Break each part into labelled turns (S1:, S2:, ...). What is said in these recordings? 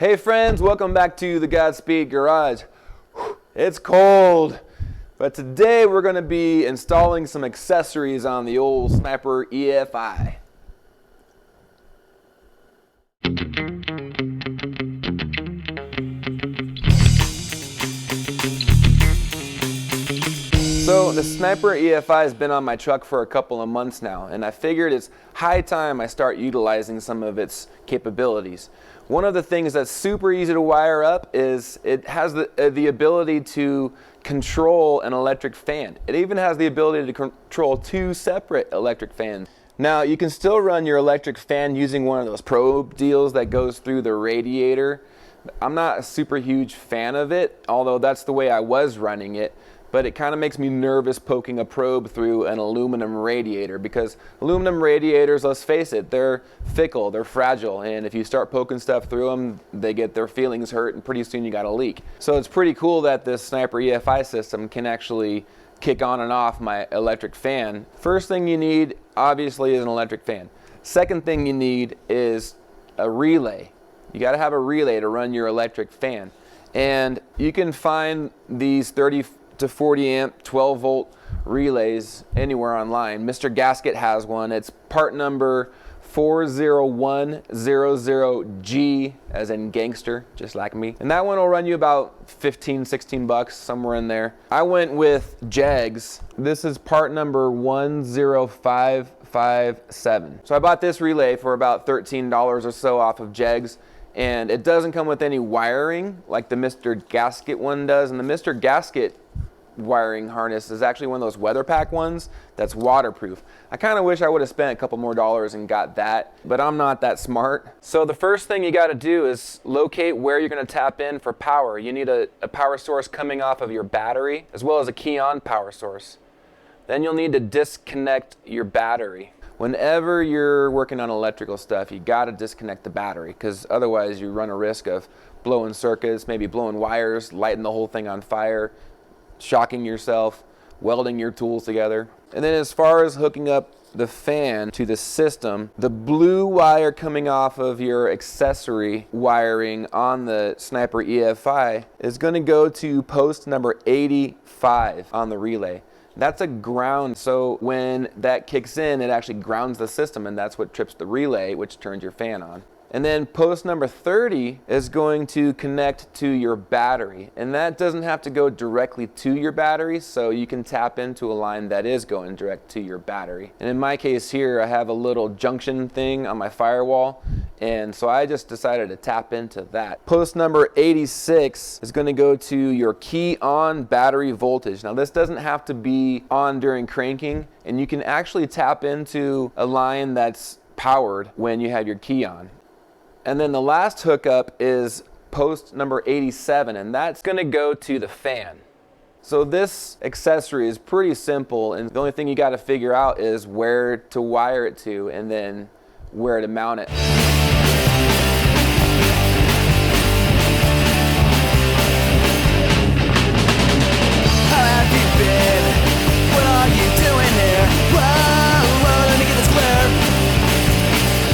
S1: Hey friends, welcome back to the Godspeed Garage. It's cold, but today we're going to be installing some accessories on the old Sniper EFI. So the Sniper EFI has been on my truck for a couple of months now, and I figured it's high time I start utilizing some of its capabilities. One of the things that's super easy to wire up is it has the ability to control an electric fan. It even has the ability to control two separate electric fans. Now you can still run your electric fan using one of those probe deals that goes through the radiator. I'm not a super huge fan of it, although that's the way I was running it. But it kind of makes me nervous poking a probe through an aluminum radiator, because aluminum radiators, let's face it, they're fickle, they're fragile, and if you start poking stuff through them, they get their feelings hurt and pretty soon you got a leak. So it's pretty cool that this Sniper EFI system can actually kick on and off my electric fan. First thing you need, obviously, is an electric fan. Second thing you need is a relay. You got to have a relay to run your electric fan. And you can find these 30 to 40 amp 12 volt relays anywhere online. Mr. Gasket has one. It's part number 40100G, as in gangster, just like me. And that one will run you about 15, 16 bucks, somewhere in there. I went with JEGS. This is part number 10557. So I bought this relay for about $13 or so off of JEGS. And it doesn't come with any wiring like the Mr. Gasket one does. And the Mr. Gasket wiring harness is actually one of those weather pack ones that's waterproof. I kind of wish I would have spent a couple more dollars and got that, but I'm not that smart. So the first thing you got to do is locate where you're going to tap in for power. You need a power source coming off of your battery, as well as a key-on power source. Then you'll need to disconnect your battery. Whenever you're working on electrical stuff, you got to disconnect the battery, because otherwise you run a risk of blowing circuits, maybe blowing wires, lighting the whole thing on fire, shocking yourself, welding your tools together. And then as far as hooking up the fan to the system, the blue wire coming off of your accessory wiring on the Sniper EFI is going to go to post number 85 on the relay. That's a ground, so when that kicks in, it actually grounds the system, and that's what trips the relay, which turns your fan on. And then post number 30 is going to connect to your battery, and that doesn't have to go directly to your battery, so you can tap into a line that is going direct to your battery. And in my case here, I have a little junction thing on my firewall, and so I just decided to tap into that. Post number 86 is going to go to your key on battery voltage. Now this doesn't have to be on during cranking, and you can actually tap into a line that's powered when you have your key on. And then the last hookup is post number 87, and that's going to go to the fan. So this accessory is pretty simple, and the only thing you got to figure out is where to wire it to and then where to mount it.
S2: How have you been? What are you doing here? Whoa, let me get this clear.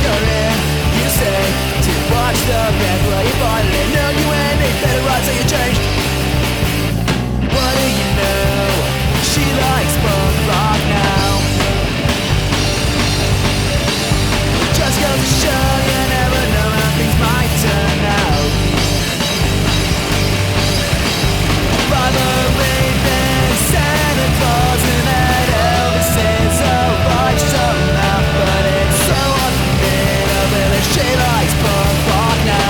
S2: You're in, you say, to watch the band play violin. No, you ain't made better odds, so you changed. What do you know? She likes punk rock now. Just goes to show you never know how things might turn out. Father Raven, Santa Claus, and that Elvis is alright somehow, but it's so often a village. She likes punk rock now.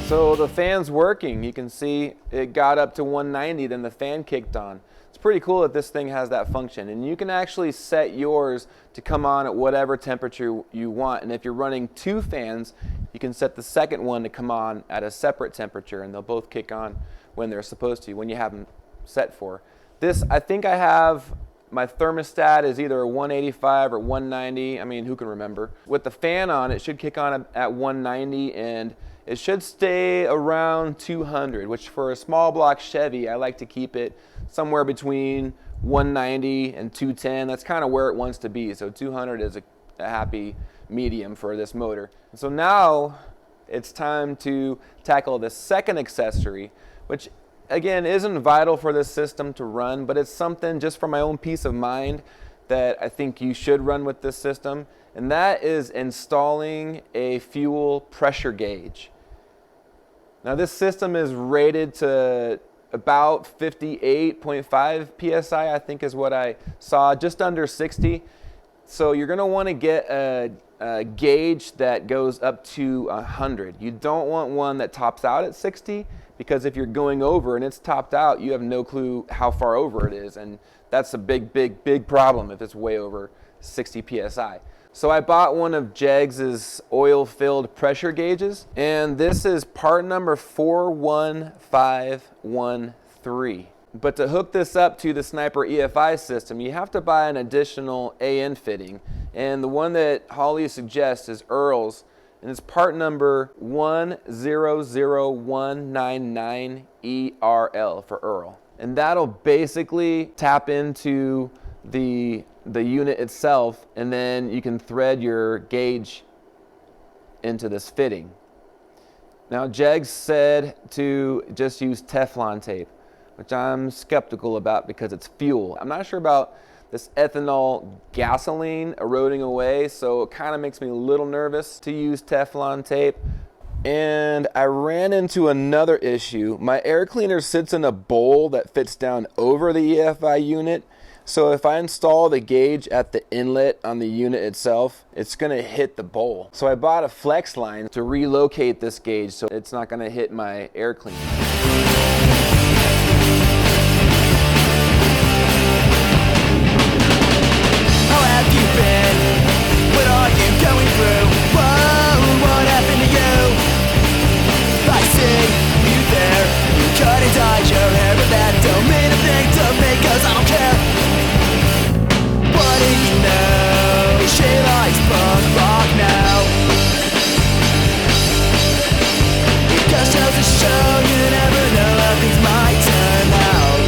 S1: So the fan's working. You can see it got up to 190, then the fan kicked on. It's pretty cool that this thing has that function, and you can actually set yours to come on at whatever temperature you want. And if you're running two fans, you can set the second one to come on at a separate temperature, and they'll both kick on when they're supposed to, when you have them set for. This, I think I have my thermostat is either 185 or 190. I mean, who can remember? With the fan on, it should kick on at 190, and it should stay around 200, which for a small block Chevy, I like to keep it somewhere between 190 and 210. That's kind of where it wants to be. So 200 is a happy medium for this motor. So now it's time to tackle the second accessory, which again isn't vital for this system to run, but it's something just for my own peace of mind that I think you should run with this system, and that is installing a fuel pressure gauge. Now this system is rated to about 58.5 psi, I think is what I saw, just under 60. So you're going to want to get a gauge that goes up to 100. You don't want one that tops out at 60, because if you're going over and it's topped out, you have no clue how far over it is, and that's a big problem if it's way over 60 psi. So I bought one of Jegs's oil-filled pressure gauges, and this is part number 41513. But to hook this up to the Sniper EFI system, you have to buy an additional AN fitting. And the one that HOLLEY suggests is Earl's, and it's part number 100199ERL for Earl. And that'll basically tap into the unit itself, and then you can thread your gauge into this fitting. Now, Jegs said to just use Teflon tape, which I'm skeptical about because it's fuel. I'm not sure about this ethanol gasoline eroding away, so it kind of makes me a little nervous to use Teflon tape. And I ran into another issue. My air cleaner sits in a bowl that fits down over the EFI unit. So if I install the gauge at the inlet on the unit itself, it's gonna hit the bowl. So I bought a flex line to relocate this gauge so it's not gonna hit my air cleaner.
S2: How have you been? What are you going through? Whoa, what happened to you? I see you there. You cut and dyed your hair, but that don't mean a thing to me, 'cause I don't care. What do you know? She likes punk rock now. It just goes to show you never know how things might turn out.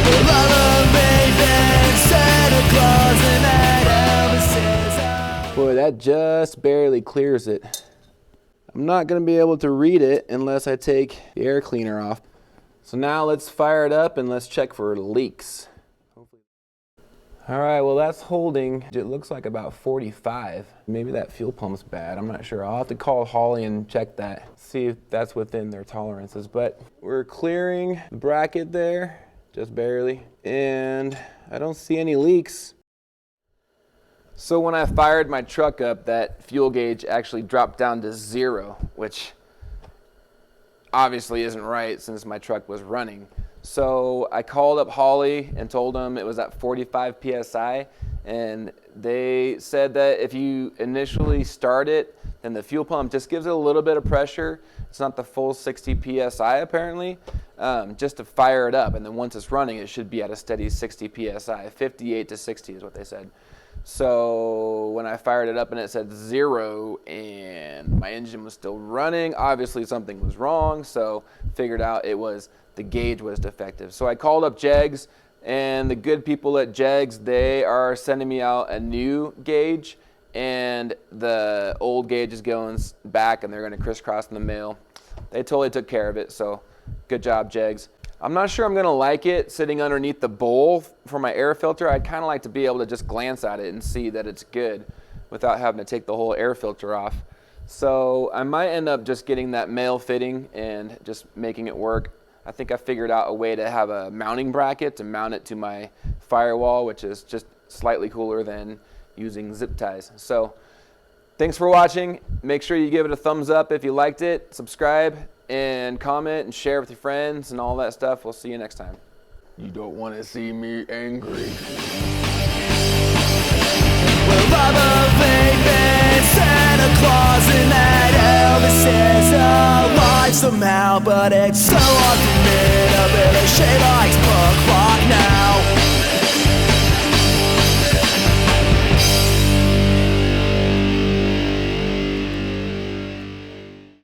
S2: The love of Raven, Santa Claus, and that Elvis is.
S1: Boy, that just barely clears it. I'm not going to be able to read it unless I take the air cleaner off. So now let's fire it up and let's check for leaks. All right, well that's holding, it looks like about 45. Maybe that fuel pump's bad, I'm not sure. I'll have to call HOLLEY and check that, see if that's within their tolerances. But we're clearing the bracket there, just barely, and I don't see any leaks. So when I fired my truck up, that fuel gauge actually dropped down to 0, which obviously isn't right since my truck was running. So I called up HOLLEY and told them it was at 45 psi, and they said that if you initially start it, then the fuel pump just gives it a little bit of pressure. It's not the full 60 psi apparently, just to fire it up, and then once it's running, it should be at a steady 60 psi. 58 to 60 is what they said. So when I fired it up and it said 0 and my engine was still running, obviously something was wrong, so figured out it was the gauge was defective. So I called up Jegs, and the good people at Jegs, they are sending me out a new gauge, and the old gauge is going back, and they're going to crisscross in the mail. They totally took care of it, so good job, Jegs. I'm not sure I'm going to like it sitting underneath the bowl for my air filter. I'd kind of like to be able to just glance at it and see that it's good without having to take the whole air filter off. So I might end up just getting that male fitting and just making it work. I think I figured out a way to have a mounting bracket to mount it to my firewall, which is just slightly cooler than using zip ties. So thanks for watching. Make sure you give it a thumbs up if you liked it, subscribe, and comment and share with your friends and all that stuff. We'll see you next time. You don't want to see me angry.
S2: Well, I'm a baby, Santa Claus, and that Elvis is a life somehow, but it's so hard for me to be the shit like punk rock now.